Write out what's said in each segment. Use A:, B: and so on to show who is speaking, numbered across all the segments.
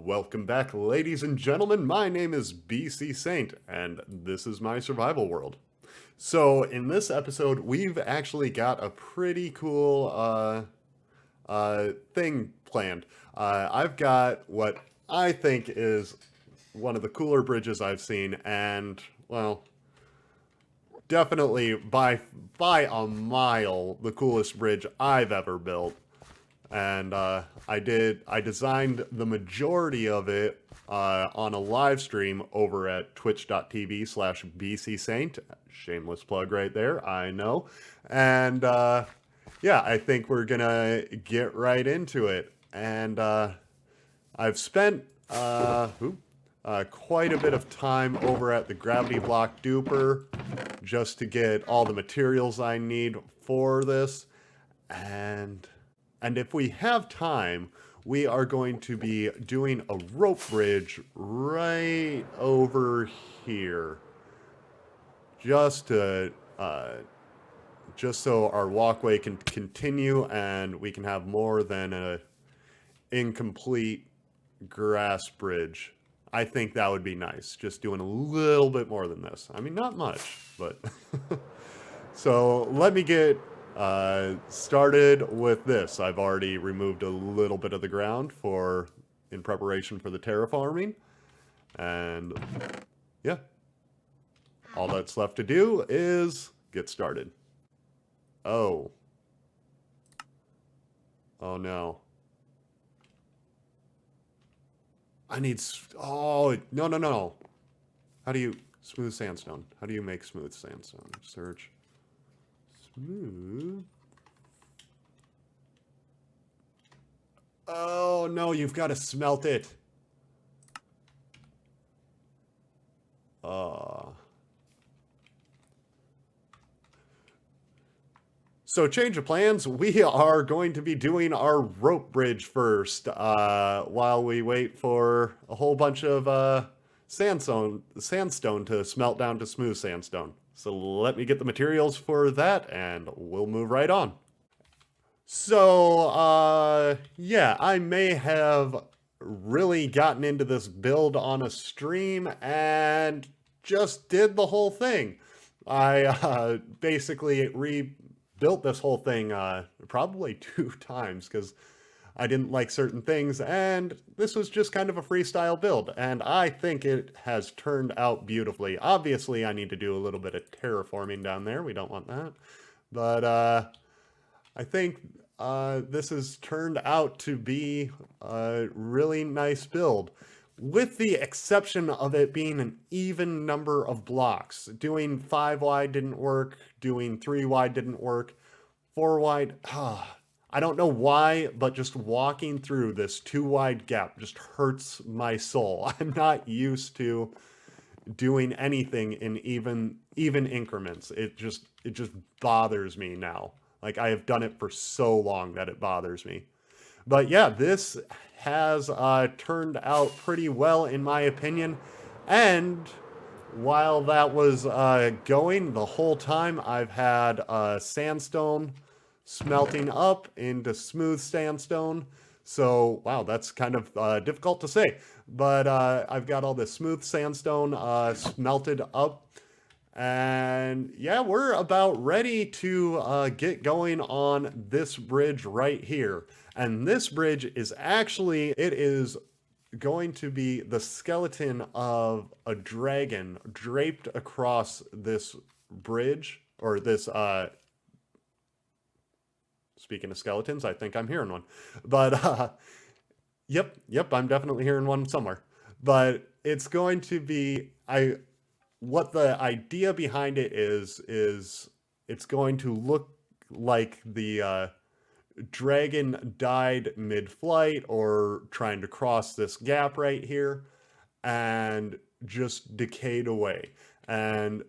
A: Welcome back, ladies and gentlemen. My name is BC Saint, and this is my survival world. So, in this episode, we've actually got a pretty cool thing planned. I've got what I think is one of the cooler bridges I've seen, and well, definitely by a mile the coolest bridge I've ever built. And I designed the majority of it on a live stream over at twitch.tv/bcsaint. Shameless plug right there, I know. And yeah, I think we're gonna get right into it. And I've spent quite a bit of time over at the Gravity Block Duper just to get all the materials I need for this. And if we have time, we are going to be doing a rope bridge right over here. Just to just so our walkway can continue and we can have more than a incomplete grass bridge. I think that would be nice. Just doing a little bit more than this. I mean, not much, but so let me get started with this. I've already removed a little bit of the ground in preparation for the terraforming. And yeah, all that's left to do is get started. Oh. Oh no. I need, oh, no, no, no. How do you, smooth sandstone. How do you make smooth sandstone? Search. Smooth. Oh no, you've got to smelt it. So change of plans, we are going to be doing our rope bridge first, while we wait for a whole bunch of sandstone to smelt down to smooth sandstone. So let me get the materials for that and we'll move right on. So, yeah, I may have really gotten into this build on a stream and just did the whole thing. I basically rebuilt this whole thing probably 2 times because I didn't like certain things, and this was just kind of a freestyle build, and I think it has turned out beautifully. Obviously, I need to do a little bit of terraforming down there. We don't want that. But I think this has turned out to be a really nice build, with the exception of it being an even number of blocks. Doing 5 wide didn't work, doing 3 wide didn't work, 4 wide, I don't know why, but just walking through this 2 wide gap just hurts my soul. I'm not used to doing anything in even increments. It just bothers me now. Like, I have done it for so long that it bothers me. But yeah, this has turned out pretty well in my opinion. And while that was going, the whole time I've had sandstone smelting up into smooth sandstone. So, wow, that's kind of difficult to say. But I've got all this smooth sandstone smelted up. And yeah, we're about ready to get going on this bridge right here. And this bridge is actually, it is going to be the skeleton of a dragon draped across this bridge, or this, speaking of skeletons, I think I'm hearing one. But yep, I'm definitely hearing one somewhere. But it's going to be, what the idea behind it is it's going to look like the dragon died mid-flight or trying to cross this gap right here and just decayed away. And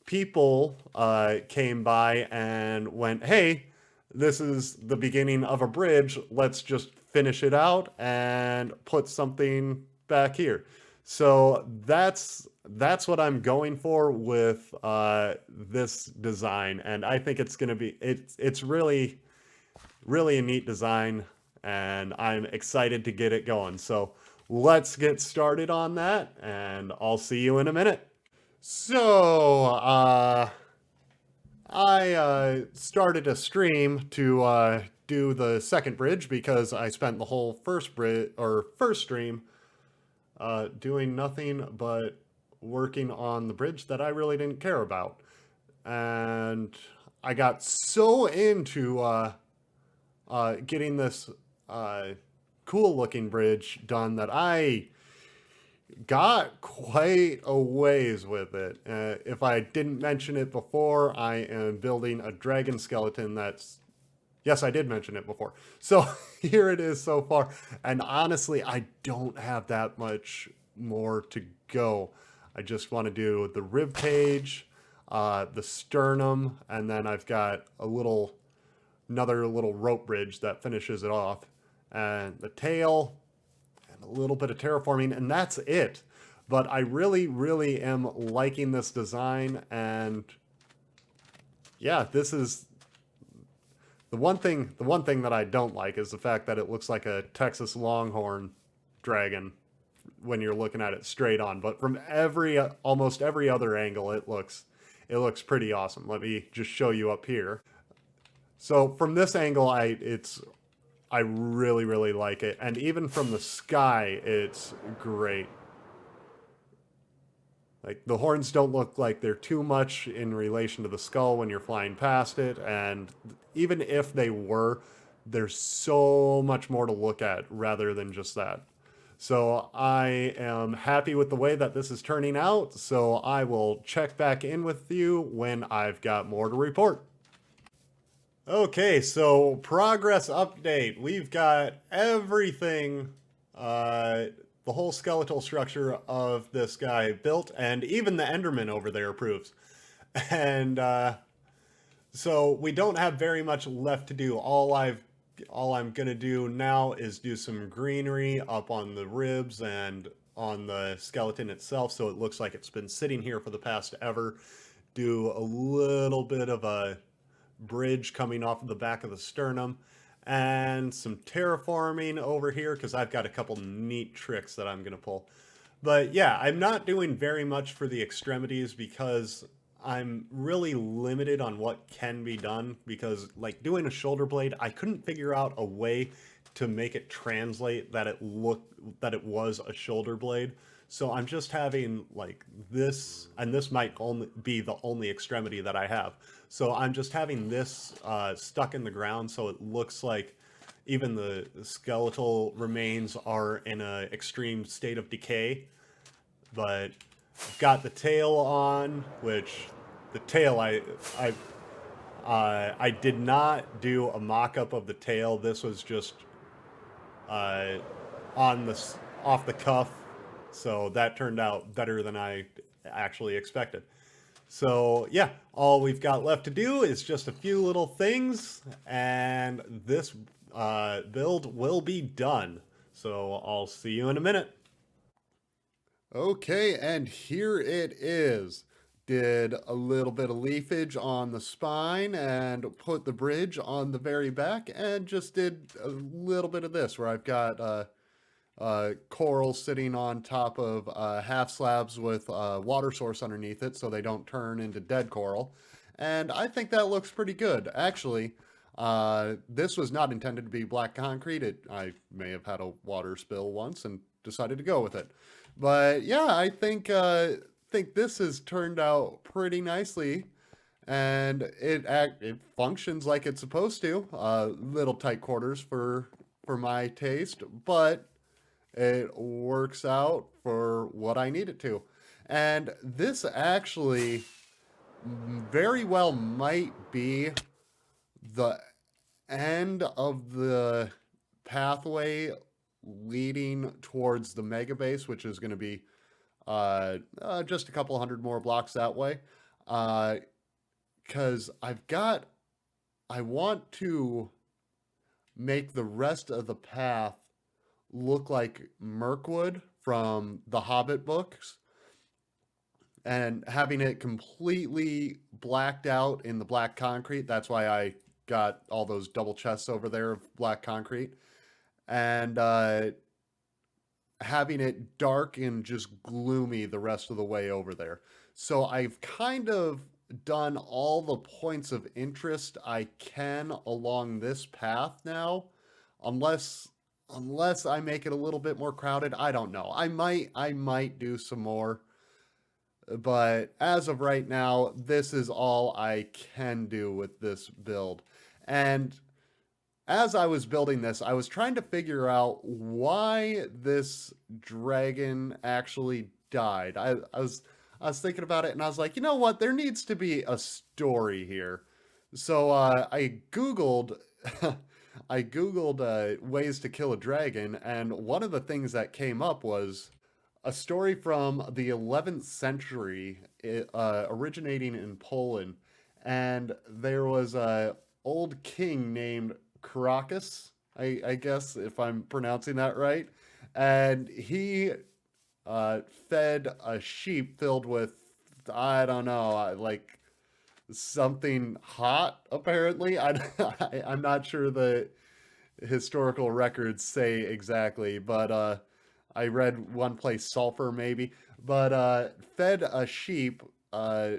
A: people came by and went, hey, this is the beginning of a bridge. Let's just finish it out and put something back here. So that's what I'm going for with this design, and I think it's gonna be it's really a neat design, and I'm excited to get it going. So let's get started on that, and I'll see you in a minute. So, I started a stream to do the second bridge because I spent the whole first stream doing nothing but working on the bridge that I really didn't care about. And I got so into getting this cool looking bridge done that I got quite a ways with it. If I didn't mention it before, I am building a dragon skeleton that's. Yes, I did mention it before. So here it is so far. And honestly, I don't have that much more to go. I just want to do the rib cage, the sternum, and then I've got another little rope bridge that finishes it off. And the tail, and a little bit of terraforming, and that's it. But I really, really am liking this design, and yeah, this is the one thing that I don't like is the fact that it looks like a Texas Longhorn dragon when you're looking at it straight on. But from almost every other angle, it looks pretty awesome. Let me just show you up here. So from this angle, I really, really like it. And even from the sky, it's great. Like, the horns don't look like they're too much in relation to the skull when you're flying past it. And even if they were, there's so much more to look at rather than just that. So I am happy with the way that this is turning out. So I will check back in with you when I've got more to report. Okay, so progress update. We've got everything, the whole skeletal structure of this guy built, and even the Enderman over there approves. And so we don't have very much left to do. All I'm gonna do now is do some greenery up on the ribs and on the skeleton itself, so it looks like it's been sitting here for the past ever. Do a little bit of a bridge coming off of the back of the sternum, and some terraforming over here because I've got a couple neat tricks that I'm going to pull. But yeah, I'm not doing very much for the extremities because I'm really limited on what can be done, because like doing a shoulder blade, I couldn't figure out a way to make it translate that it was a shoulder blade. So I'm just having like this, and this might only be the only extremity that I have. So I'm just having this stuck in the ground, so it looks like even the skeletal remains are in an extreme state of decay. But I've got the tail on, which the tail I did not do a mock-up of the tail. This was just on the off the cuff, so that turned out better than I actually expected. So yeah, all we've got left to do is just a few little things, and this build will be done. So I'll see you in a minute. Okay, and here it is. Did a little bit of leafage on the spine and put the bridge on the very back, and just did a little bit of this where I've got coral sitting on top of half slabs with a water source underneath it so they don't turn into dead coral. And I think that looks pretty good. Actually, this was not intended to be black concrete. I may have had a water spill once and decided to go with it. But yeah, I think this has turned out pretty nicely, and it functions like it's supposed to. Little tight quarters for my taste, but it works out for what I need it to. And this actually very well might be the end of the pathway leading towards the mega base, which is going to be just a couple hundred more blocks that way. Because I want to make the rest of the path look like Mirkwood from the Hobbit books, and having it completely blacked out in the black concrete. That's why I got all those double chests over there of black concrete. And having it dark and just gloomy the rest of the way over there. So I've kind of done all the points of interest I can along this path now, unless I make it a little bit more crowded. I don't know. I might do some more, but as of right now, this is all I can do with this build. And as I was building this, I was trying to figure out why this dragon actually died. I was thinking about it, and I was like, you know what? There needs to be a story here. So I googled I googled ways to kill a dragon, and one of the things that came up was a story from the 11th century, originating in Poland, and there was a old king named Caracas, I guess if I'm pronouncing that right, and he fed a sheep filled with, I don't know, like something hot. Apparently, I'm not sure the historical records say exactly, but I read one place sulfur maybe, but fed a sheep uh,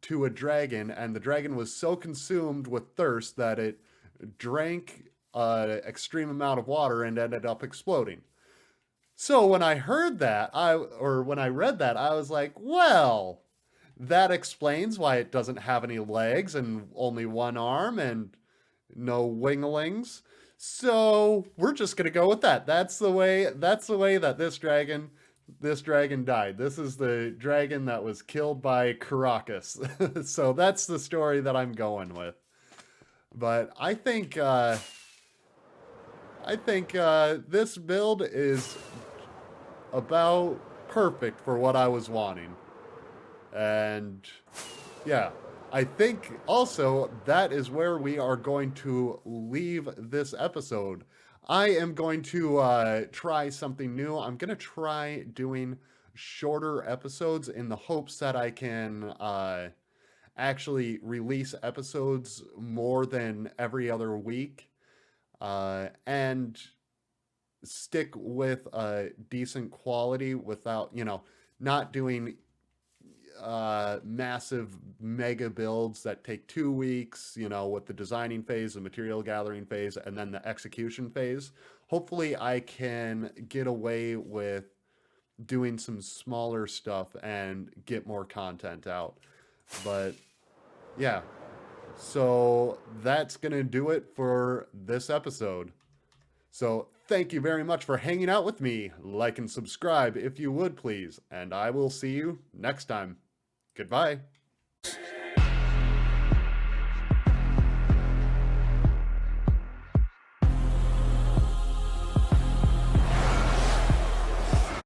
A: to a dragon, and the dragon was so consumed with thirst that it drank an extreme amount of water and ended up exploding. So when I heard that, when I read that, I was like, well, that explains why it doesn't have any legs and only one arm and no winglings. So we're just gonna go with that. That's the way that this dragon died. This is the dragon that was killed by Caracas. So that's the story that I'm going with. But I think this build is about perfect for what I was wanting. And yeah, I think also that is where we are going to leave this episode. I am going to try something new. I'm going to try doing shorter episodes in the hopes that I can actually release episodes more than every other week, and stick with a decent quality without, not doing massive mega builds that take 2 weeks, with the designing phase, the material gathering phase, and then the execution phase. Hopefully, I can get away with doing some smaller stuff and get more content out. But yeah, so that's going to do it for this episode. So thank you very much for hanging out with me. Like and subscribe if you would, please. And I will see you next time. Goodbye.